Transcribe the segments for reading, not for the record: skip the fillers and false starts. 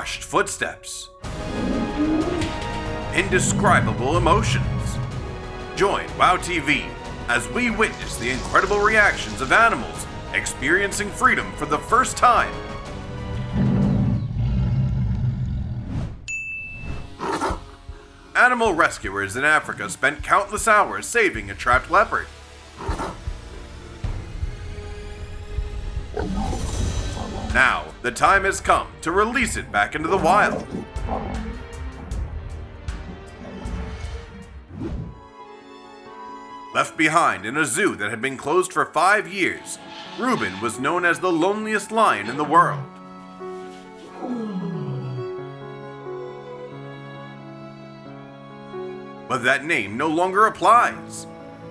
hushed footsteps, indescribable emotions. Join WOW TV as we witness the incredible reactions of animals experiencing freedom for the first time. Animal rescuers in Africa spent countless hours saving a trapped leopard. Now, the time has come to release it back into the wild. Left behind in a zoo that had been closed for 5 years, Reuben was known as the loneliest lion in the world. But that name no longer applies.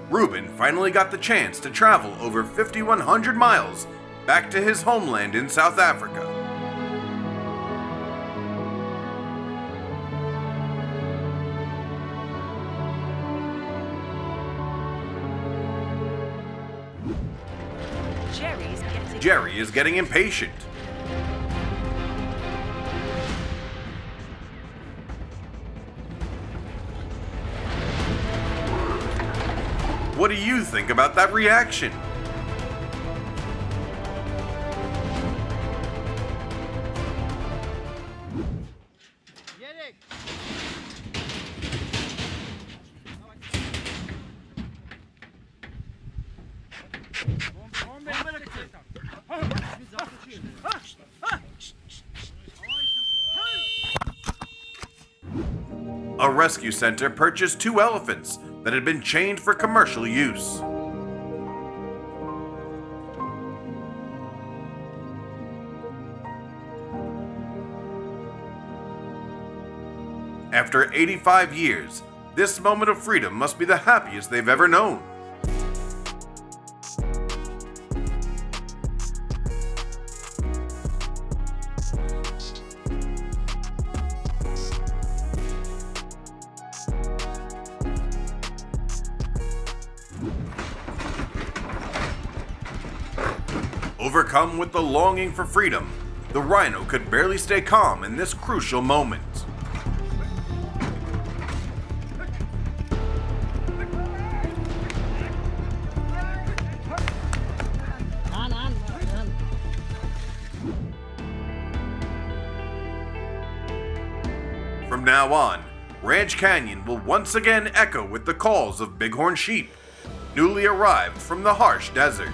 Reuben finally got the chance to travel over 5,100 miles back to his homeland in South Africa. Jerry is getting impatient. What do you think about that reaction? A rescue center purchased 2 elephants that had been chained for commercial use. After 85 years, this moment of freedom must be the happiest they've ever known. Overcome with the longing for freedom, the rhino could barely stay calm in this crucial moment. From now on, Ranch Canyon will once again echo with the calls of bighorn sheep, newly arrived from the harsh desert.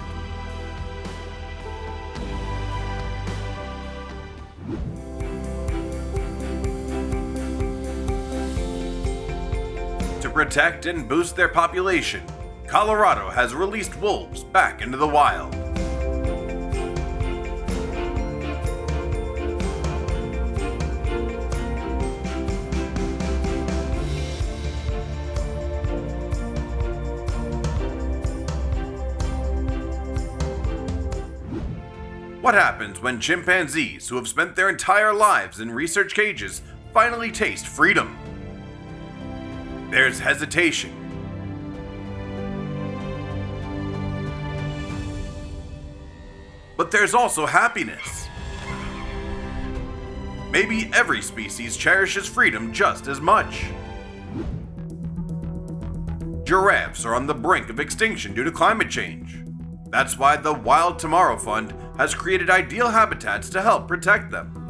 To protect and boost their population, Colorado has released wolves back into the wild. What happens when chimpanzees who have spent their entire lives in research cages finally taste freedom? There's hesitation. But there's also happiness. Maybe every species cherishes freedom just as much. Giraffes are on the brink of extinction due to climate change. That's why the Wild Tomorrow Fund has created ideal habitats to help protect them.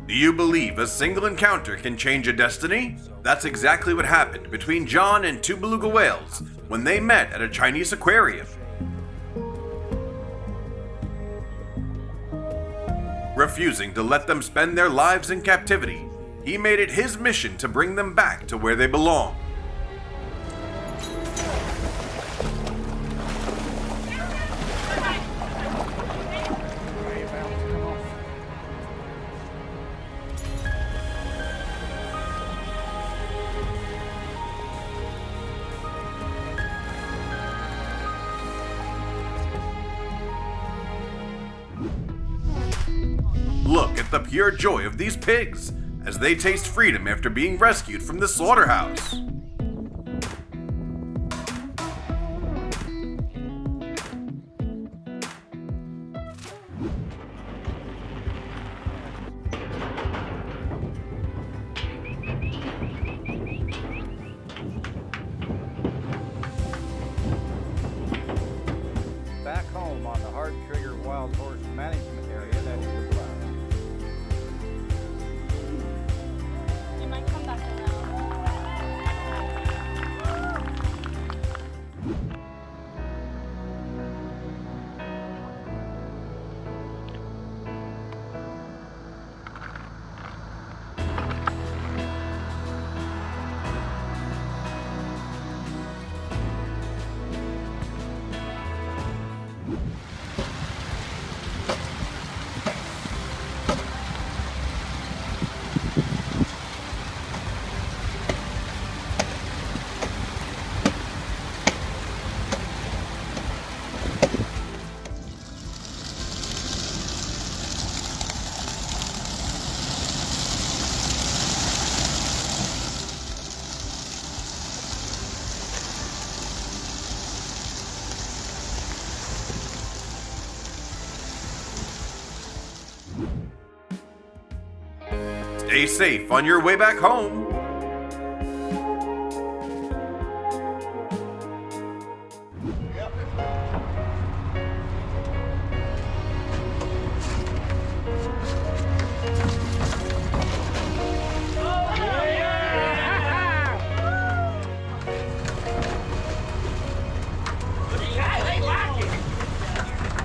Do you believe a single encounter can change a destiny? That's exactly what happened between John and 2 beluga whales when they met at a Chinese aquarium. Refusing to let them spend their lives in captivity, he made it his mission to bring them back to where they belong. Look at the pure joy of these pigs as they taste freedom after being rescued from the slaughterhouse. Back home on the hard trigger wild horse management area, that is the plan. It might come back around. Stay safe on your way back home.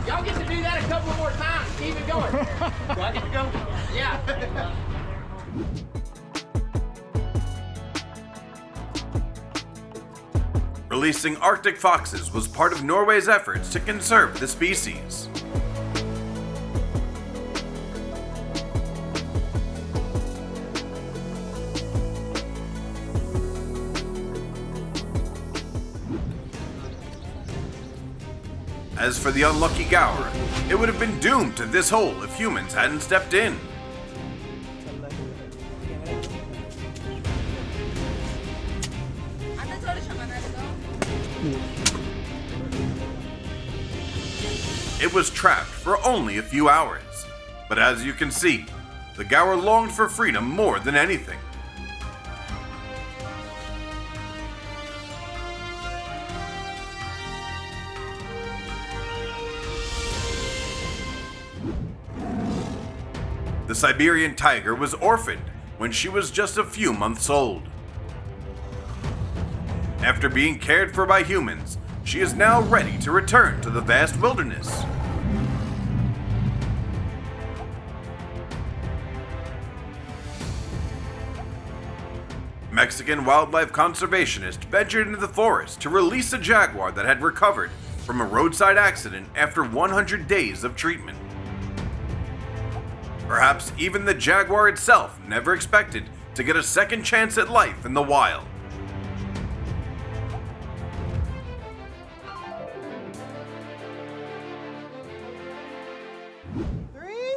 Y'all get to do that a couple more times. Keep it going. Do I get to go? Yeah. Releasing Arctic foxes was part of Norway's efforts to conserve the species. As for the unlucky gaur, it would have been doomed to this hole if humans hadn't stepped in. It was trapped for only a few hours, but as you can see, the gaur longed for freedom more than anything. The Siberian tiger was orphaned when she was just a few months old. After being cared for by humans, she is now ready to return to the vast wilderness. Mexican wildlife conservationists ventured into the forest to release a jaguar that had recovered from a roadside accident after 100 days of treatment. Perhaps even the jaguar itself never expected to get a second chance at life in the wild. Three,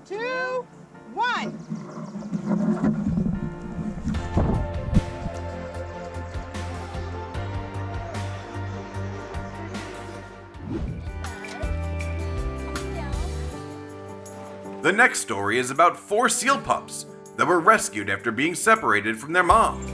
two, one. The next story is about 4 seal pups that were rescued after being separated from their mom.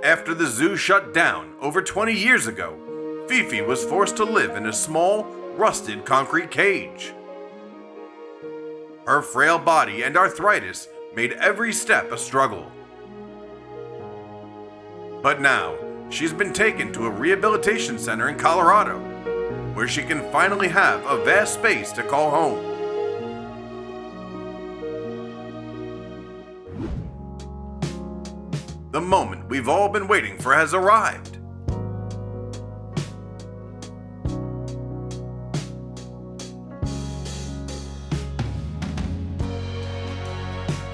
After the zoo shut down over 20 years ago, Fifi was forced to live in a small, rusted concrete cage. Her frail body and arthritis made every step a struggle. But now, she's been taken to a rehabilitation center in Colorado, where she can finally have a vast space to call home. The the moment we've all been waiting for has arrived.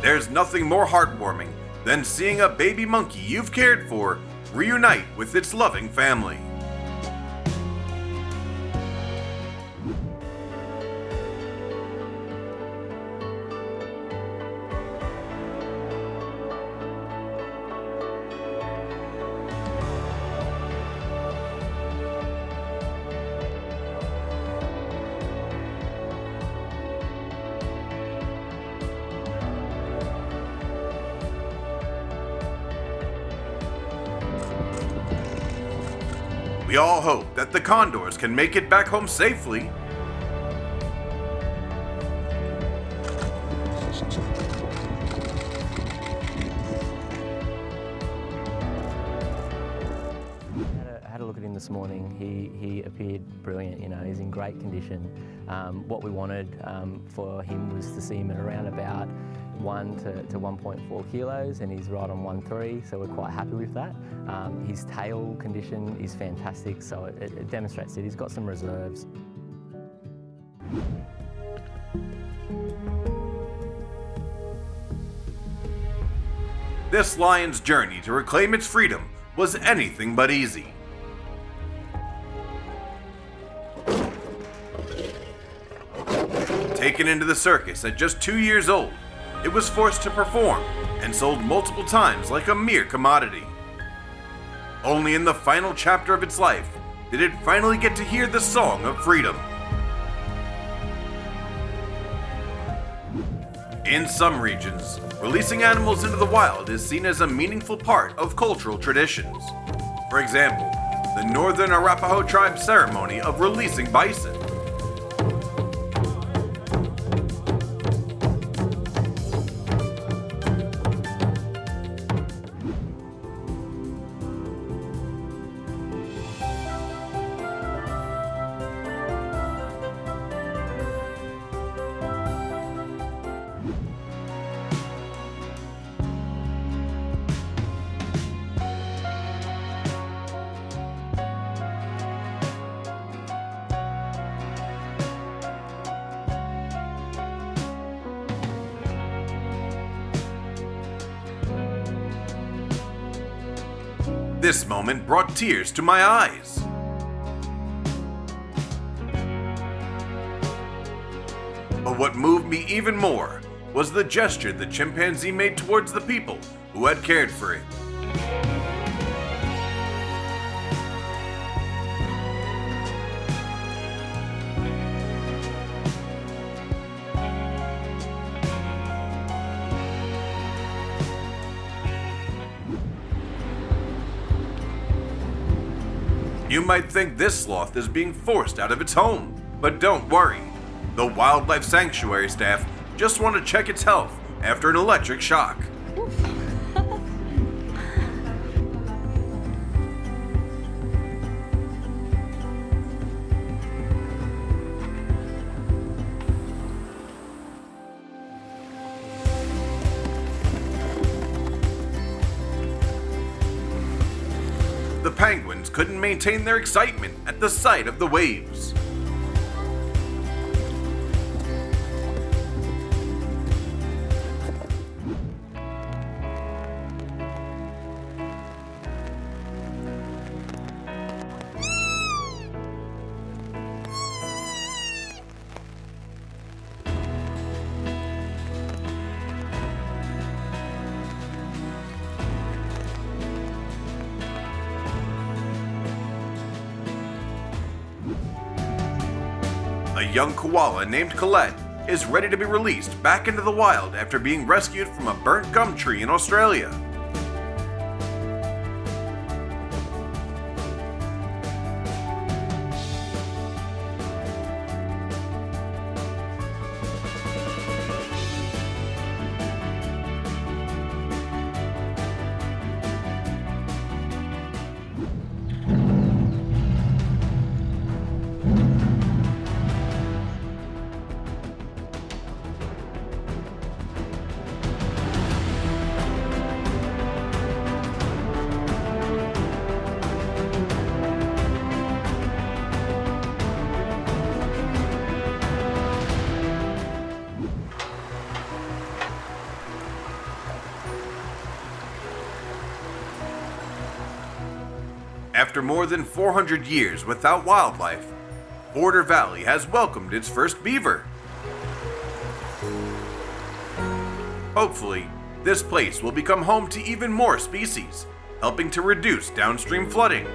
There's nothing more heartwarming than seeing a baby monkey you've cared for reunite with its loving family. We all hope that the condors can make it back home safely. I had a look at him this morning. He appeared brilliant, you know, he's in great condition. What we wanted for him was to see him at around about 1 to 1.4 kilos, and he's right on 1.3, so we're quite happy with that. His tail condition is fantastic, so it demonstrates that he's got some reserves. This lion's journey to reclaim its freedom was anything but easy. Taken into the circus at just 2 years old, it was forced to perform and sold multiple times like a mere commodity. Only in the final chapter of its life did it finally get to hear the song of freedom. In some regions, releasing animals into the wild is seen as a meaningful part of cultural traditions. For example, the Northern Arapaho tribe's ceremony of releasing bison. This moment brought tears to my eyes. But what moved me even more was the gesture the chimpanzee made towards the people who had cared for it. You might think this sloth is being forced out of its home, but don't worry. The wildlife sanctuary staff just want to check its health after an electric shock. The penguins couldn't maintain their excitement at the sight of the waves. A young koala named Colette is ready to be released back into the wild after being rescued from a burnt gum tree in Australia. After more than 400 years without wildlife, Border Valley has welcomed its first beaver. Hopefully, this place will become home to even more species, helping to reduce downstream flooding.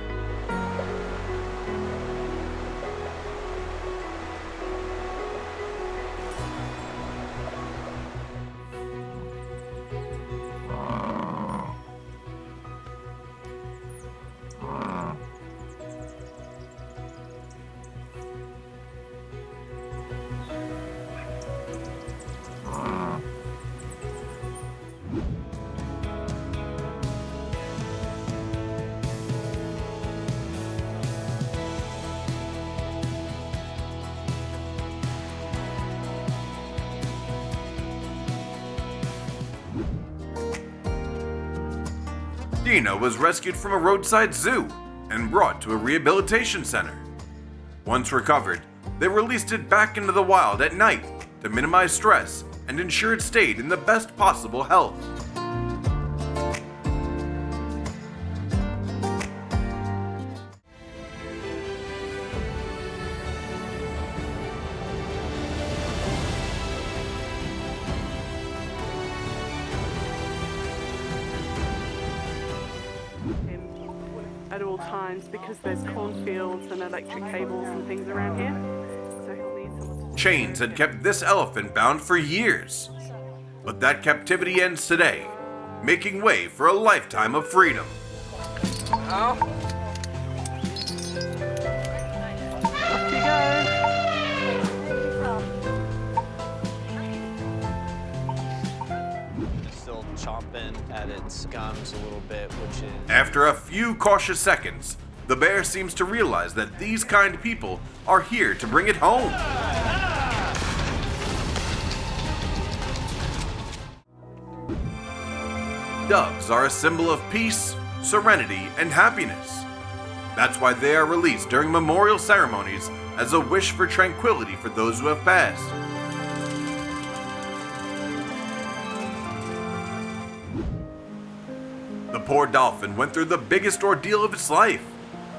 Dina was rescued from a roadside zoo and brought to a rehabilitation center. Once recovered, they released it back into the wild at night to minimize stress and ensure it stayed in the best possible health. At all times because there's cornfields and electric cables and things around here. So he'll need someone to... Chains had kept this elephant bound for years, but that captivity ends today, making way for a lifetime of freedom. Off you go. Still chomping at its gums a little bit, which is... After a few cautious seconds, the bear seems to realize that these kind people are here to bring it home. Doves are a symbol of peace, serenity, and happiness. That's why they are released during memorial ceremonies as a wish for tranquility for those who have passed. The poor dolphin went through the biggest ordeal of its life,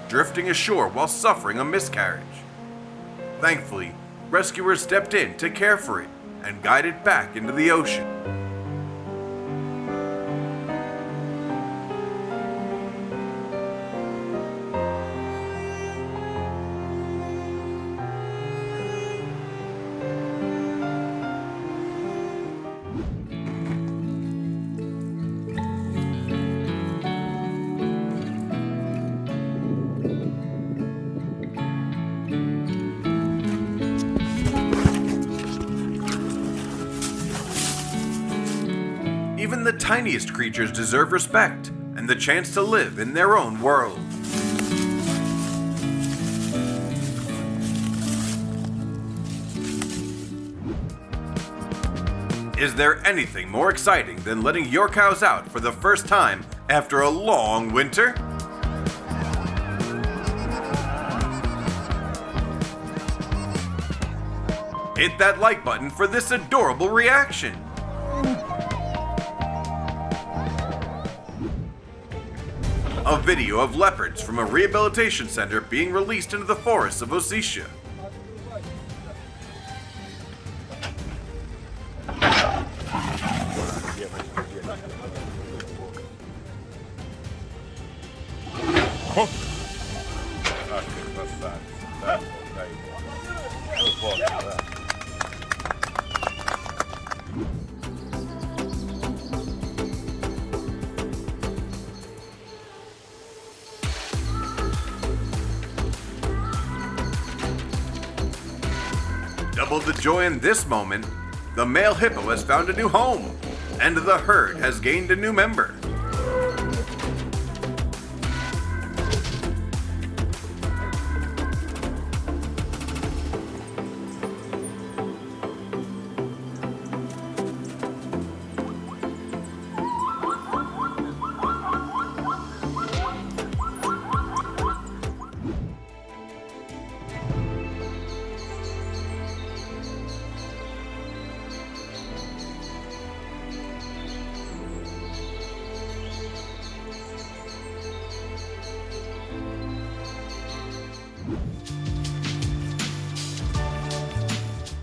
drifting ashore while suffering a miscarriage. Thankfully, rescuers stepped in to care for it and guide it back into the ocean. Even the tiniest creatures deserve respect and the chance to live in their own world. Is there anything more exciting than letting your cows out for the first time after a long winter? Hit that like button for this adorable reaction. A video of leopards from a rehabilitation center being released into the forests of Ossetia. Double the joy in this moment, the male hippo has found a new home, and the herd has gained a new member.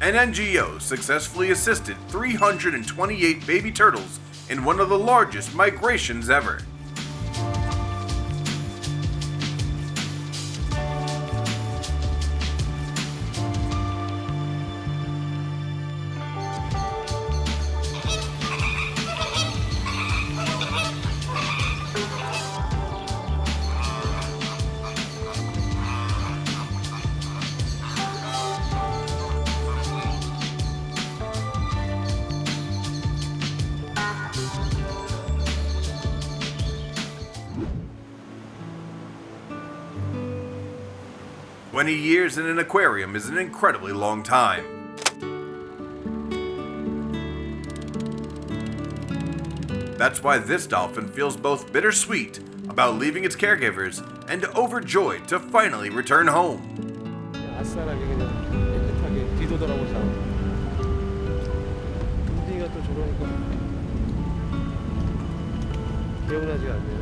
an NGO successfully assisted 328 baby turtles in one of the largest migrations ever. "20 years in an aquarium is an incredibly long time. That's why this dolphin feels both bittersweet about leaving its caregivers and overjoyed to finally return home. 아싸라게 그냥 깨끗하게 뒤돌아보고 자. 분위기가 또 저러니까 개운하지가 않네요.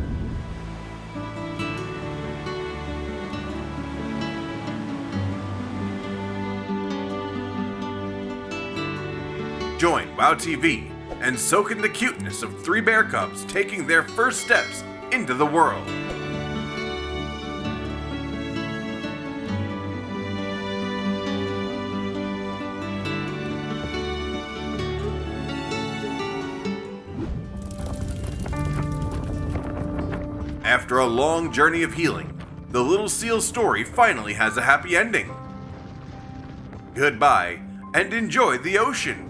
Join WOW TV and soak in the cuteness of 3 bear cubs taking their first steps into the world. After a long journey of healing, the little seal's story finally has a happy ending. Goodbye, and enjoy the ocean.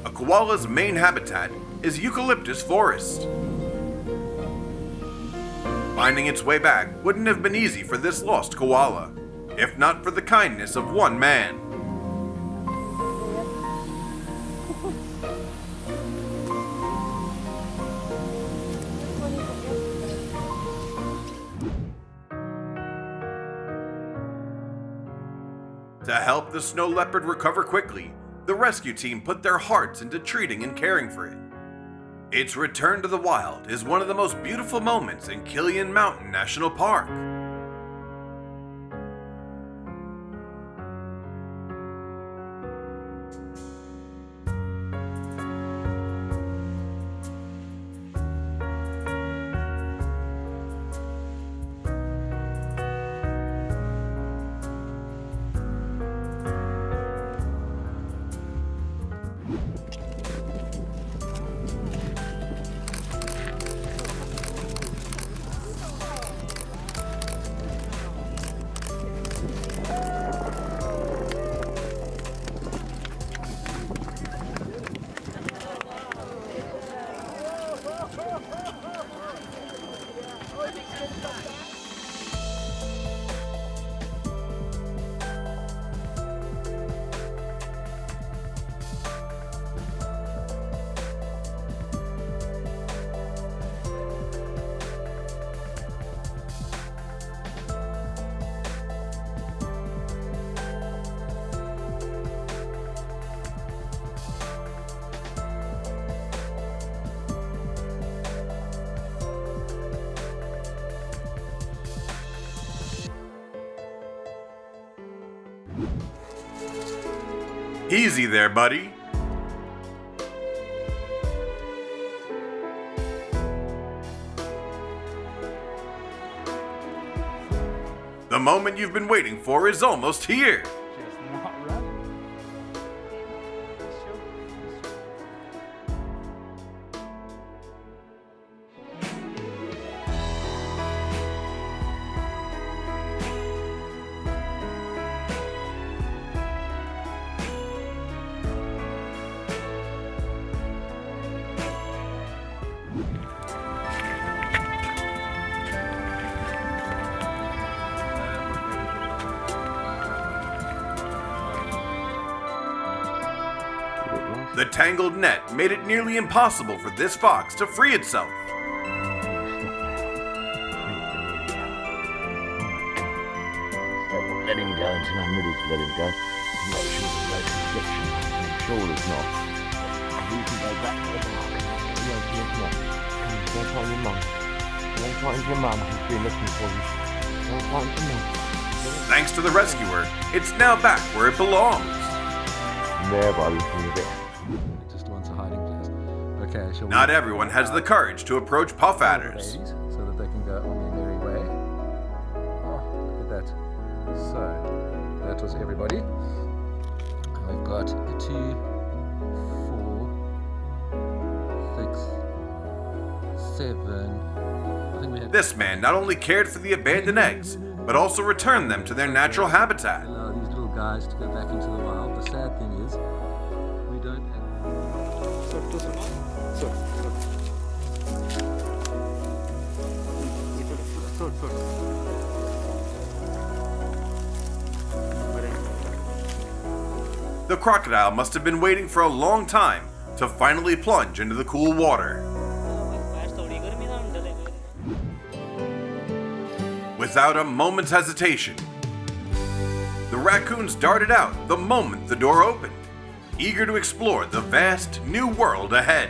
A koala's main habitat is eucalyptus forest. Finding its way back wouldn't have been easy for this lost koala, if not for the kindness of one man. To help the snow leopard recover quickly, the rescue team put their hearts into treating and caring for it. Its return to the wild is one of the most beautiful moments in Killian Mountain National Park. Easy there, buddy. The moment you've been waiting for is almost here. Just not running. The tangled net made it nearly impossible for this fox to free itself. Let him go until I'm ready to let him go. I'm not sure there's no restriction. I'm sure there's not. You can go back to the park. No, there's not. Go find your mum. Go find your mum who's been looking for you. Go find your mum. Thanks to the rescuer, it's now back where it belongs. There, buddy, for a bit. Just wants a hiding place. Okay, shall we... Not everyone has the courage to approach puff adders. Ladies, so that they can go on their merry way. Oh, look at that. So, that was everybody. And we've got 2, 4, 6, 7. I think we had... This man not only cared for the abandoned eggs, but also returned them to their natural habitat. allow these little guys to go back into the wild. The sad thing is, we don't have... The crocodile must have been waiting for a long time to finally plunge into the cool water. Without a moment's hesitation, the raccoons darted out the moment the door opened, eager to explore the vast new world ahead.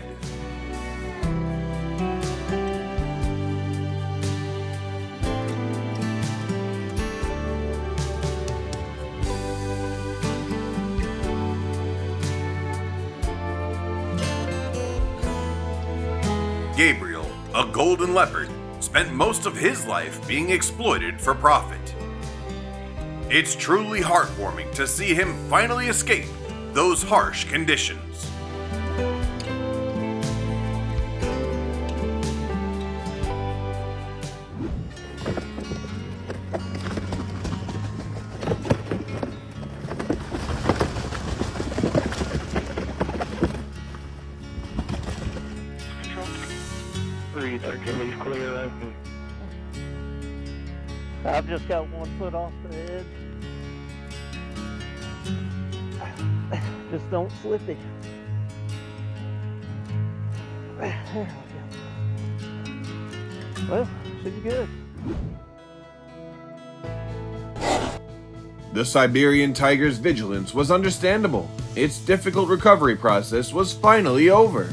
Gabriel, a golden leopard, spent most of his life being exploited for profit. It's truly heartwarming to see him finally escape those harsh conditions. I've just got one foot off the edge. Just don't slip it. There we go. Well, should be good. The Siberian tiger's vigilance was understandable. Its difficult recovery process was finally over.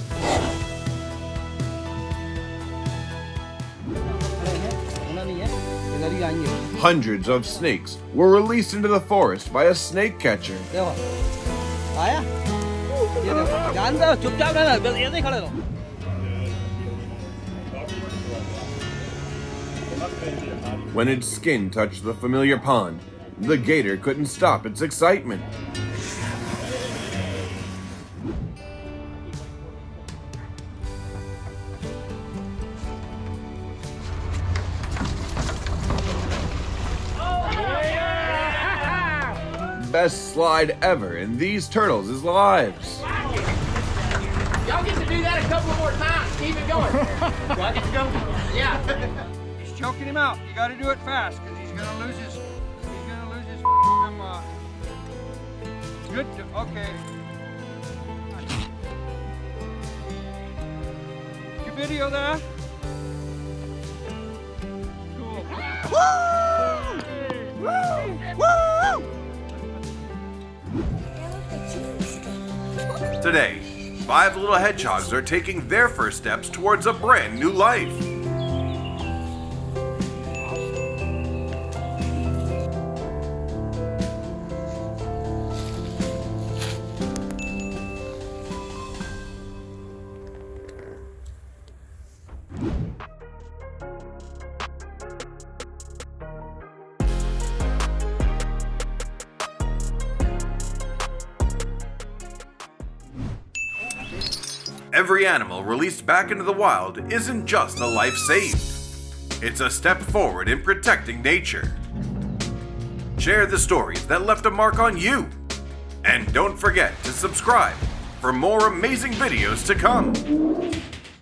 Hundreds of snakes were released into the forest by a snake catcher. When its skin touched the familiar pond, the gator couldn't stop its excitement. Best slide ever in these turtles' lives. Y'all get to do that a couple more times. Keep it going. Do I get to go? Yeah. He's choking him out. You got to do it fast because he's gonna lose his. Good. Okay. Did you video that? Cool. Woo! Woo! Today, 5 little hedgehogs are taking their first steps towards a brand new life. Every animal released back into the wild isn't just a life saved. It's a step forward in protecting nature. Share the stories that left a mark on you. And don't forget to subscribe for more amazing videos to come.